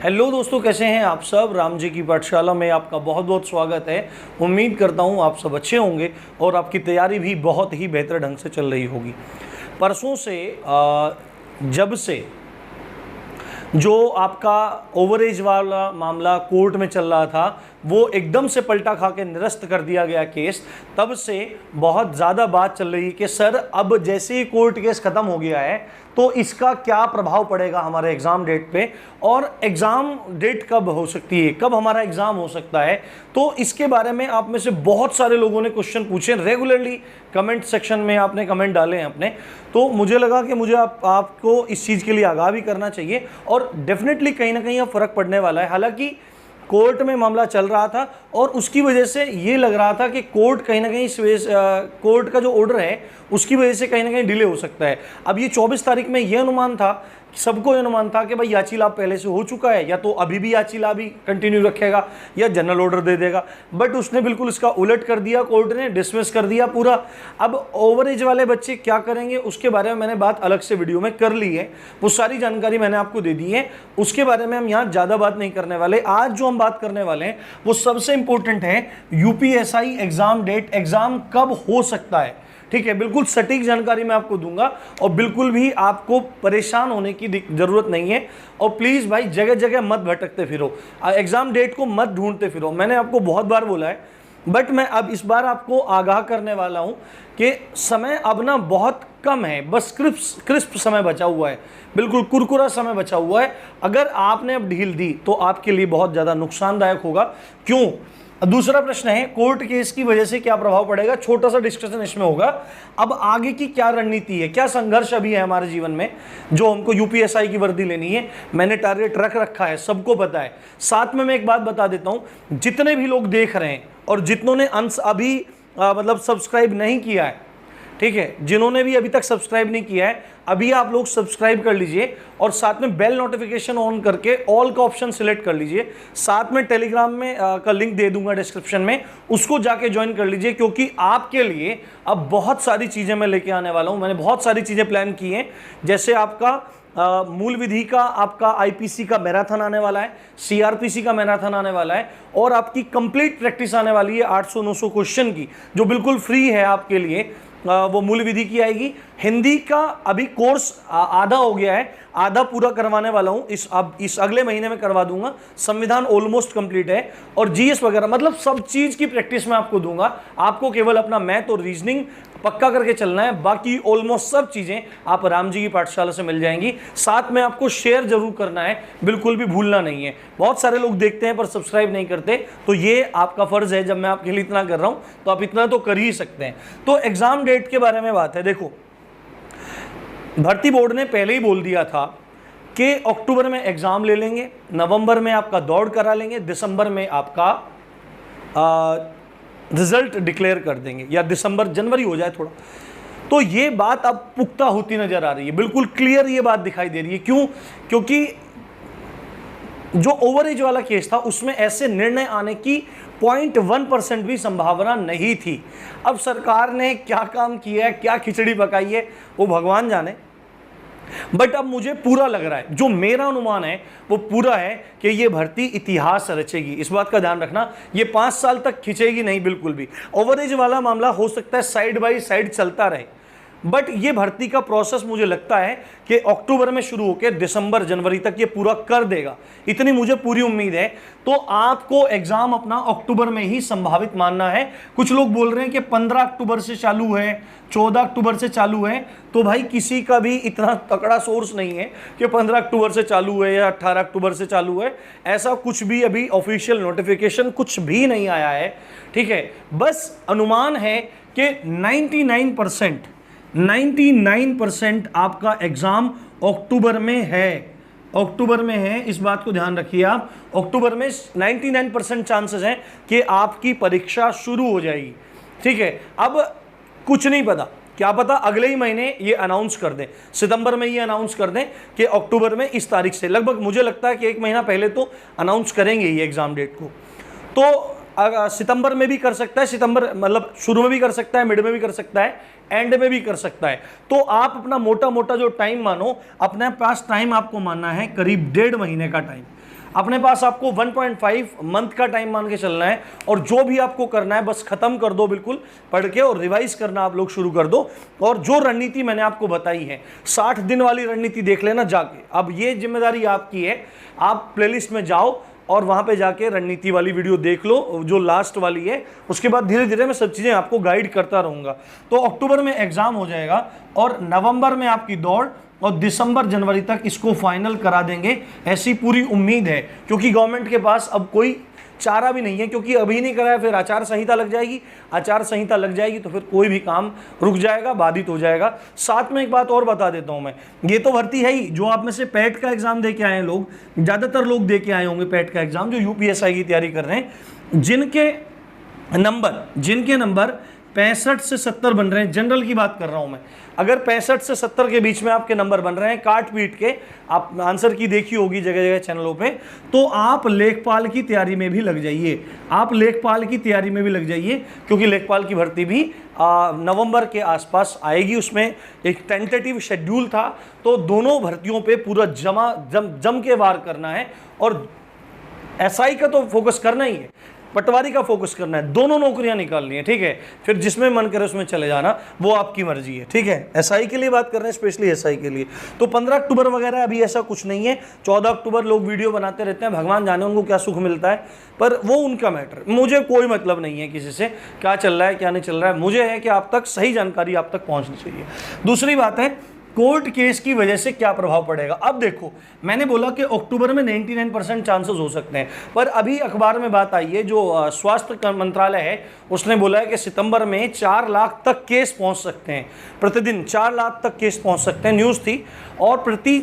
Hello दोस्तों, कैसे हैं आप सब। राम जी की पाठशाला में आपका बहुत बहुत स्वागत है। उम्मीद करता हूं आप सब अच्छे होंगे और आपकी तैयारी भी बहुत ही बेहतर ढंग से चल रही होगी। परसों से जब से जो आपका ओवरेज वाला मामला कोर्ट में चल रहा था वो एकदम से पलटा खा के निरस्त कर दिया गया केस, तब से बहुत ज़्यादा बात चल रही है कि सर अब जैसे ही कोर्ट केस ख़त्म हो गया है तो इसका क्या प्रभाव पड़ेगा हमारे एग्ज़ाम डेट पे, और एग्ज़ाम डेट कब हो सकती है, कब हमारा एग्ज़ाम हो सकता है। तो इसके बारे में आप में से बहुत सारे लोगों ने क्वेश्चन पूछे, रेगुलरली कमेंट सेक्शन में आपने कमेंट डाले हैं अपने। तो मुझे लगा कि मुझे आपको इस चीज़ के लिए आगाह भी करना चाहिए और डेफिनेटली कहीं ना कहीं अब फ़र्क पड़ने वाला है। हालांकि कोर्ट में मामला चल रहा था और उसकी वजह से ये लग रहा था कि कोर्ट कहीं ना कहीं कोर्ट का जो ऑर्डर है उसकी वजह से कहीं ना कहीं डिले हो सकता है। अब ये 24 तारीख में ये अनुमान था, सबको ये अनुमान था कि भाई याची लाभ पहले से हो चुका है, या तो अभी भी याची लाभ ही कंटिन्यू रखेगा या जनरल ऑर्डर दे देगा। बट उसने बिल्कुल इसका उलट कर दिया, कोर्ट ने डिसमिस कर दिया पूरा। अब ओवरेज वाले बच्चे क्या करेंगे उसके बारे में मैंने बात अलग से वीडियो में कर ली है, वो सारी जानकारी मैंने आपको दे दी है, उसके बारे में हम यहाँ ज़्यादा बात नहीं करने वाले। आज जो हम बात करने वाले हैं वो सबसे इंपॉर्टेंट है, यूपीएससी एग्जाम डेट, एग्जाम कब हो सकता है। ठीक है, बिल्कुल सटीक जानकारी मैं आपको दूंगा और बिल्कुल भी आपको परेशान होने की जरूरत नहीं है। और प्लीज भाई जगह जगह मत भटकते फिरो, एग्जाम डेट को मत ढूंढते फिरो। मैंने आपको बहुत बार बोला है, बट मैं अब इस बार आपको आगाह करने वाला हूं कि समय अब ना बहुत कम है, बस क्रिस्प समय बचा हुआ है, बिल्कुल कुरकुरा समय बचा हुआ है। अगर आपने अब ढील दी तो आपके लिए बहुत ज़्यादा नुकसानदायक होगा। क्यों? दूसरा प्रश्न है, कोर्ट केस की वजह से क्या प्रभाव पड़ेगा, छोटा सा डिस्कशन इसमें होगा। अब आगे की क्या रणनीति है, क्या संघर्ष अभी है हमारे जीवन में, जो हमको यूपीएससी की वर्दी लेनी है। मैंने टारगेट रख रखा है, सबको पता है। साथ में मैं एक बात बता देता हूं, जितने भी लोग देख रहे हैं और जितनों ने अंश अभी मतलब सब्सक्राइब नहीं किया है, ठीक है, जिन्होंने भी अभी तक सब्सक्राइब नहीं किया है, अभी आप लोग सब्सक्राइब कर लीजिए और साथ में बेल नोटिफिकेशन ऑन करके ऑल का ऑप्शन सिलेक्ट कर लीजिए। साथ में टेलीग्राम में का लिंक दे दूंगा डिस्क्रिप्शन में, उसको जाके ज्वाइन कर लीजिए, क्योंकि आपके लिए अब बहुत सारी चीज़ें मैं लेके आने वाला हूं। मैंने बहुत सारी चीज़ें प्लान की हैं, जैसे आपका मूल विधि का, आपका आईपीसी का मैराथन आने वाला है, सीआरपीसी का मैराथन आने वाला है, और आपकी कंप्लीट प्रैक्टिस आने वाली है 800-900 क्वेश्चन की, जो बिल्कुल फ्री है आपके लिए। वो मूल विधि की आएगी। हिंदी का अभी कोर्स आधा हो गया है, आधा पूरा करवाने वाला हूं, इस अगले महीने में करवा दूंगा। संविधान ऑलमोस्ट कंप्लीट है और जीएस वगैरह, मतलब सब चीज की प्रैक्टिस मैं आपको दूंगा। आपको केवल अपना मैथ और रीजनिंग पक्का करके चलना है, बाकी ऑलमोस्ट सब चीजें आप राम जी की पाठशाला से मिल जाएंगी। साथ में आपको शेयर जरूर करना है, बिल्कुल भी भूलना नहीं है। बहुत सारे लोग देखते हैं पर सब्सक्राइब नहीं करते, तो ये आपका फर्ज है, जब मैं आपके लिए इतना कर रहा हूं तो आप इतना तो कर ही सकते हैं। तो एग्जाम डेट के बारे में बात है। देखो, भर्ती बोर्ड ने पहले ही बोल दिया था कि अक्टूबर में एग्जाम ले लेंगे, नवंबर में आपका दौड़ करा लेंगे, दिसंबर में आपका रिजल्ट डिक्लेयर कर देंगे, या दिसंबर जनवरी हो जाए थोड़ा। तो ये बात अब पुख्ता होती नजर आ रही है, बिल्कुल क्लियर ये बात दिखाई दे रही है। क्यों? क्योंकि जो ओवरेज वाला केस था उसमें ऐसे निर्णय आने की 0.1% भी संभावना नहीं थी। अब सरकार ने क्या काम किया है, क्या खिचड़ी पकाई है, वो भगवान जाने। बट अब मुझे पूरा लग रहा है, जो मेरा अनुमान है वो पूरा है कि ये भर्ती इतिहास रचेगी। इस बात का ध्यान रखना, ये 5 साल तक खिंचेगी नहीं बिल्कुल भी। ओवरेज वाला मामला हो सकता है साइड बाय साइड चलता रहे, बट ये भर्ती का प्रोसेस मुझे लगता है कि अक्टूबर में शुरू होकर दिसंबर जनवरी तक ये पूरा कर देगा, इतनी मुझे पूरी उम्मीद है। तो आपको एग्जाम अपना अक्टूबर में ही संभावित मानना है। कुछ लोग बोल रहे हैं कि 15 अक्टूबर से चालू है, 14 अक्टूबर से चालू है, तो भाई किसी का भी इतना तगड़ा सोर्स नहीं है कि 15 अक्टूबर से चालू है या 18 अक्टूबर से चालू है। ऐसा कुछ भी अभी ऑफिशियल नोटिफिकेशन कुछ भी नहीं आया है, ठीक है। बस अनुमान है कि 99% आपका एग्जाम अक्टूबर में है, अक्टूबर में है, इस बात को ध्यान रखिए आप। अक्टूबर में 99% चांसेस हैं कि आपकी परीक्षा शुरू हो जाएगी, ठीक है। अब कुछ नहीं पता, क्या पता अगले ही महीने ये अनाउंस कर दें, सितंबर में ये अनाउंस कर दें कि अक्टूबर में इस तारीख से। लगभग मुझे लगता है कि 1 महीना पहले तो अनाउंस करेंगे ये एग्जाम डेट को। तो सितंबर में भी कर सकता है, सितंबर मतलब शुरू में भी कर सकता है, मिड में भी कर सकता है, एंड में भी कर सकता है। तो आप अपना मोटा मोटा जो टाइम मानो, अपने पास टाइम आपको मानना है करीब 1.5 महीने का टाइम, अपने पास आपको 1.5 मंथ का टाइम मान के चलना है। और जो भी आपको करना है बस खत्म कर दो बिल्कुल पढ़ के, और रिवाइज करना आप लोग शुरू कर दो। और जो रणनीति मैंने आपको बताई है 60 दिन वाली रणनीति देख लेना जाके। अब ये जिम्मेदारी आपकी है, आप प्लेलिस्ट में जाओ और वहां पे जाके रणनीति वाली वीडियो देख लो जो लास्ट वाली है। उसके बाद धीरे धीरे मैं सब चीज़ें आपको गाइड करता रहूँगा। तो अक्टूबर में एग्ज़ाम हो जाएगा और नवंबर में आपकी दौड़, और दिसंबर जनवरी तक इसको फाइनल करा देंगे, ऐसी पूरी उम्मीद है। क्योंकि गवर्नमेंट के पास अब कोई चारा भी नहीं है, क्योंकि अभी नहीं कराया फिर आचार संहिता लग जाएगी, आचार संहिता लग जाएगी तो फिर कोई भी काम रुक जाएगा, बाधित हो जाएगा। साथ में एक बात और बता देता हूं मैं, ये तो भर्ती है ही, जो आप में से पैट का एग्जाम दे के आए हैं लोग, ज़्यादातर लोग दे के आए होंगे पैट का एग्जाम, जो यूपीएसआई की तैयारी कर रहे हैं, जिनके नंबर 65 से 70 बन रहे हैं, जनरल की बात कर रहा हूं मैं। अगर 65 से 70 के बीच में आपके नंबर बन रहे हैं, काट पीट के, आप आंसर की देखी होगी जगह जगह चैनलों पे, तो आप लेखपाल की तैयारी में भी लग जाइए, आप लेखपाल की तैयारी में भी लग जाइए। क्योंकि लेखपाल की भर्ती भी नवंबर के आसपास आएगी, उसमें एक टेंटेटिव शेड्यूल था। तो दोनों भर्तियों पे पूरा जम के वार करना है, और एसआई का तो फोकस करना ही है, पटवारी का फोकस करना है, दोनों नौकरियां निकालनी है, ठीक है। फिर जिसमें मन करे उसमें चले जाना, वो आपकी मर्जी है, ठीक है। एसआई के लिए बात कर रहे हैं, स्पेशली एसआई के लिए। तो 15 अक्टूबर वगैरह अभी ऐसा कुछ नहीं है, 14 अक्टूबर लोग वीडियो बनाते रहते हैं, भगवान जाने उनको क्या सुख मिलता है, पर वो उनका मैटर, मुझे कोई मतलब नहीं है किसी से क्या चल रहा है क्या नहीं चल रहा है। मुझे है कि आप तक सही जानकारी आप तक पहुँचनी चाहिए। दूसरी बात है कोर्ट केस की वजह से क्या प्रभाव पड़ेगा। अब देखो, मैंने बोला कि अक्टूबर में 99% चांसेस हो सकते हैं, पर अभी अखबार में बात आई है, जो स्वास्थ्य मंत्रालय है उसने बोला है कि सितंबर में 4 लाख तक केस पहुंच सकते हैं, प्रतिदिन 4 लाख तक केस पहुंच सकते हैं, न्यूज़ थी। और प्रति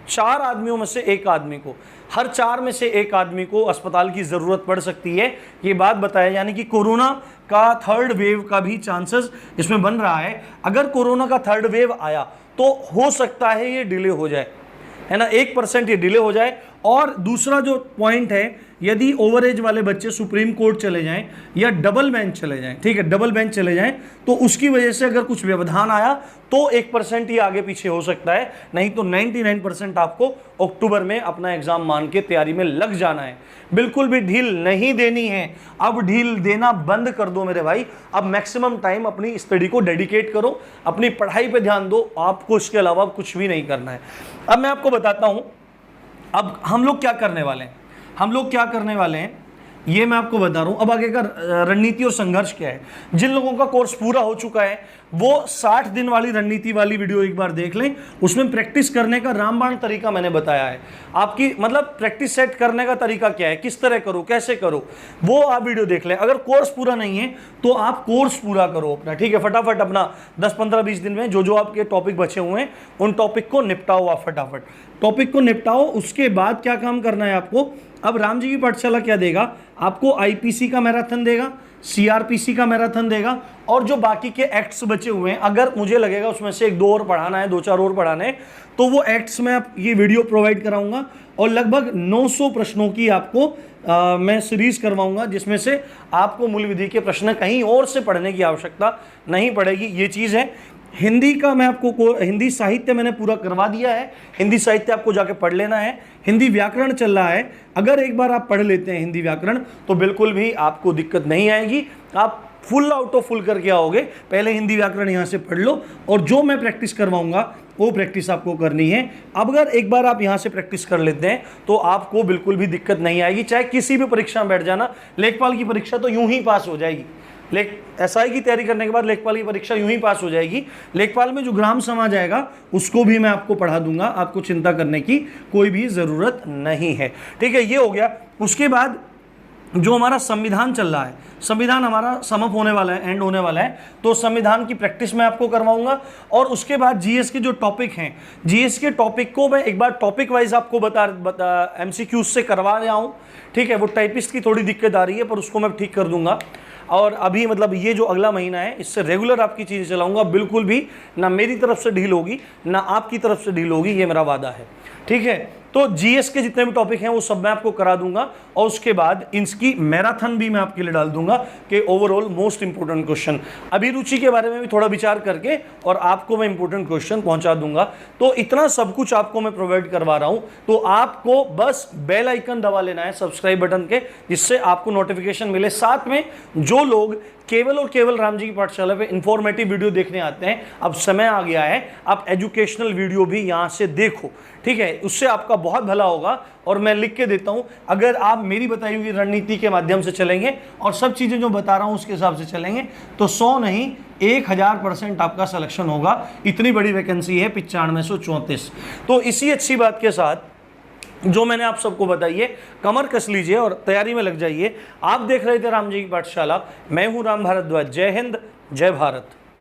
4 आदमियों में से एक आदमी को, हर 4 में से एक आदमी को अस्पताल की ज़रूरत पड़ सकती है, ये बात बताया। यानी कि कोरोना का 3rd वेव का भी चांसेस इसमें बन रहा है। अगर कोरोना का 3rd वेव आया तो हो सकता है ये डिले हो जाए, है ना, 1% ये डिले हो जाए। और दूसरा जो पॉइंट है, यदि ओवर एज वाले बच्चे सुप्रीम कोर्ट चले जाएं या डबल बेंच चले जाएं, ठीक है, डबल बेंच चले जाएं, तो उसकी वजह से अगर कुछ व्यवधान आया तो 1% ही आगे पीछे हो सकता है, नहीं तो 99% आपको अक्टूबर में अपना एग्जाम मान के तैयारी में लग जाना है। बिल्कुल भी ढील नहीं देनी है, अब ढील देना बंद कर दो मेरे भाई। अब मैक्सिमम टाइम अपनी स्टडी को डेडिकेट करो, अपनी पढ़ाई पे ध्यान दो, आपको इसके अलावा कुछ भी नहीं करना है। अब मैं आपको बताता हूं अब हम लोग क्या करने वाले हैं, ये मैं आपको बता रहा हूं। अब आगे का रणनीति और संघर्ष क्या है। जिन लोगों का कोर्स पूरा हो चुका है वो 60 दिन वाली रणनीति वाली वीडियो एक बार देख लें, उसमें प्रैक्टिस करने का रामबाण तरीका मैंने बताया है। आपकी मतलब प्रैक्टिस सेट करने का तरीका क्या है, किस तरह करो, कैसे करो, वो आप वीडियो देख लें। अगर कोर्स पूरा नहीं है तो आप कोर्स पूरा करो अपना, ठीक है, फटाफट अपना 10, 15, 20 दिन में जो आपके टॉपिक बचे हुए हैं उन टॉपिक को निपटाओ, आप फटाफट टॉपिक को निपटाओ। उसके बाद क्या काम करना है आपको, अब राम जी की पाठशाला क्या देगा आपको, आईपीसी का मैराथन देगा, सीआरपीसी का मैराथन देगा, और जो बाकी के एक्ट्स बचे हुए हैं, अगर मुझे लगेगा उसमें से 1-2 और पढ़ाना है, 2-4 और पढ़ाने हैं, तो वो एक्ट्स में आप ये वीडियो प्रोवाइड कराऊंगा। और लगभग 900 प्रश्नों की आपको मैं सीरीज करवाऊंगा, जिसमें से आपको मूल विधि के प्रश्न कहीं और से पढ़ने की आवश्यकता नहीं पड़ेगी। ये चीज़ है। हिंदी का मैं आपको हिंदी साहित्य मैंने पूरा करवा दिया है, हिंदी साहित्य आपको जाके पढ़ लेना है। हिंदी व्याकरण चल रहा है, अगर एक बार आप पढ़ लेते हैं हिंदी व्याकरण तो बिल्कुल भी आपको दिक्कत नहीं आएगी, आप फुल आउट ऑफ फुल करके आओगे। पहले हिंदी व्याकरण यहाँ से पढ़ लो, और जो मैं प्रैक्टिस करवाऊंगा वो प्रैक्टिस आपको करनी है। अब अगर एक बार आप यहाँ से प्रैक्टिस कर लेते हैं तो आपको बिल्कुल भी दिक्कत नहीं आएगी, चाहे किसी भी परीक्षा में बैठ जाना। लेखपाल की परीक्षा तो यूं ही पास हो जाएगी, एसआई की तैयारी करने के बाद लेखपाल की परीक्षा यूं ही पास हो जाएगी। लेखपाल में जो ग्राम समाज आएगा उसको भी मैं आपको पढ़ा दूंगा, आपको चिंता करने की कोई भी ज़रूरत नहीं है, ठीक है। ये हो गया। उसके बाद जो हमारा संविधान चल रहा है, संविधान हमारा समअप होने वाला है, एंड होने वाला है, तो संविधान की प्रैक्टिस मैं आपको करवाऊंगा। और उसके बाद जीएस के जो टॉपिक हैं, जीएस के टॉपिक को मैं एक बार टॉपिक वाइज आपको बता एमसीक्यूज से करवा रहा हूँ, ठीक है। वो टाइपिस्ट की थोड़ी दिक्कत आ रही है, पर उसको मैं ठीक कर दूंगा। और अभी मतलब ये जो अगला महीना है इससे रेगुलर आपकी चीज़ें चलाऊंगा, बिल्कुल भी ना मेरी तरफ से ढील होगी ना आपकी तरफ से ढील होगी, ये मेरा वादा है, ठीक है। तो जीएस के जितने भी टॉपिक हैं वो सब मैं आपको करा दूंगा, और उसके बाद इसकी मैराथन भी मैं आपके लिए डाल दूंगा कि ओवरऑल मोस्ट इंपोर्टेंट क्वेश्चन, अभिरुचि के बारे में भी थोड़ा विचार करके और आपको मैं इंपोर्टेंट क्वेश्चन पहुंचा दूंगा। तो इतना सब कुछ आपको मैं प्रोवाइड करवा रहा हूं, तो आपको बस बेल आइकन दबा लेना है सब्सक्राइब बटन के, जिससे आपको नोटिफिकेशन मिले। साथ में जो लोग केवल और केवल राम जी की पाठशाला पे इंफॉर्मेटिव वीडियो देखने आते हैं, अब समय आ गया है आप एजुकेशनल वीडियो भी यहां से देखो, ठीक है, उससे आपका बहुत भला होगा। और मैं लिख के देता हूं, अगर आप मेरी बताई हुई रणनीति के माध्यम से चलेंगे और सब चीजें जो बता रहा हूं उसके हिसाब से चलेंगे, तो 100 नहीं 1000% आपका सिलेक्शन होगा। इतनी बड़ी वैकेंसी है 9534। तो इसी अच्छी बात के साथ जो मैंने आप सबको बताई है, कमर कस लीजिए और तैयारी में लग जाइए। आप देख रहे थे राम जी की पाठशाला, मैं हूं राम भारद्वाज। जय हिंद, जय भारत।